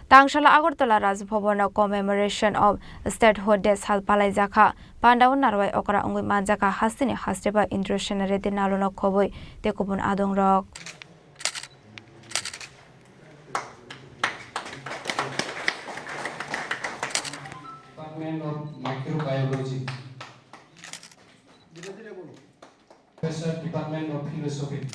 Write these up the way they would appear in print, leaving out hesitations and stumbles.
Tangsalo Agartala Raj Bhavan Commemoration of Statehood Day Sal Palaijakha Pandau Narwai Okra Ungui Manjaka Hastini Hasteba International Naluna Koboi Tekupun Adong Rock. Department of Microbiology, Professor Department of Philosophy.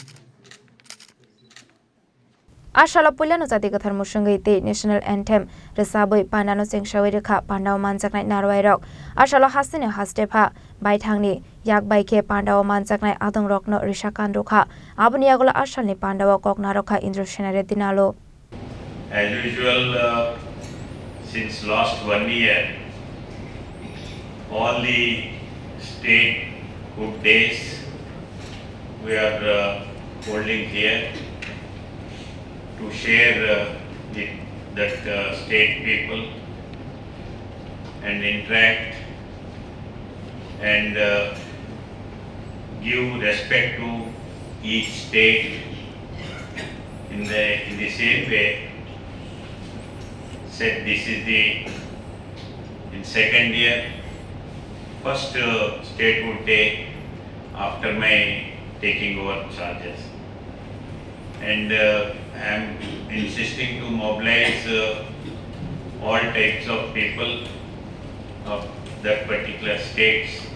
Ashala Pulano Zatika Musungite National Anthem, Resabui Pandano Sing Shawirika, Pandau Manzaknai Narwai Rock, Ashala Hastini Hastepa, Baitangni, Yak Baike Pandau Manzaknai Adong Rock no Rishakandoka, Abuniagola Ashani Pandau Kok Naroka International Dinalo. As usual, since last 1 year, all the statehood days we are holding here to share with that state people and interact and give respect to each state in the same way. Said this is in second year, first statehood day after my taking over charges, and I am insisting to mobilize all types of people of that particular states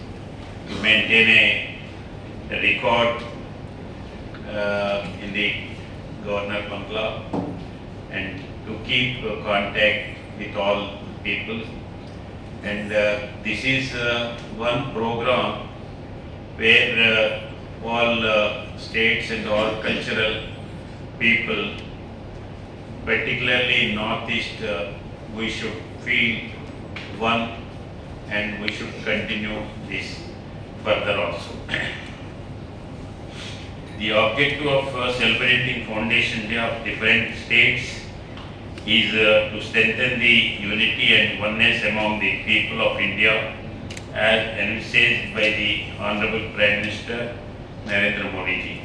to maintain a record in the Governor Bangla and to keep contact with all people. And this is one program where all states and all cultural people, particularly Northeast, we should feel one and we should continue this further also. The objective of celebrating Foundation Day of different states is to strengthen the unity and oneness among the people of India as envisaged by the Honorable Prime Minister Narendra Modi ji.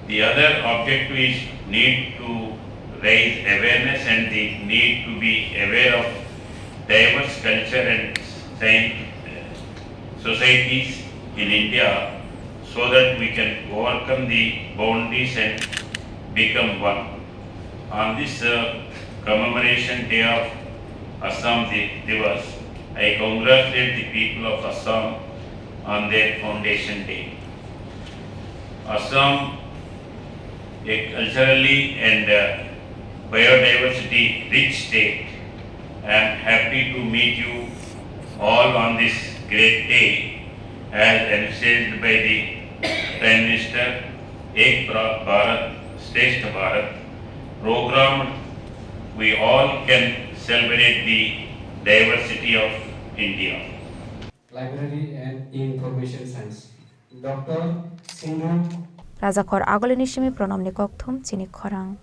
The other objective is need to raise awareness and the need to be aware of diverse culture and societies in India so that we can overcome the boundaries and become one. On this Commemoration Day of Assam Divas, I congratulate the people of Assam on their Foundation Day. Assam, a culturally and biodiversity rich state. I am happy to meet you all on this great day as envisaged by the Prime Minister. Ek Bharat, Shrestha Bharat program, we all can celebrate the diversity of India. Library and Information Science. Dr. Sindhu Rajakor Agolini Shimi Pronomni Kokthum Chini Khorang.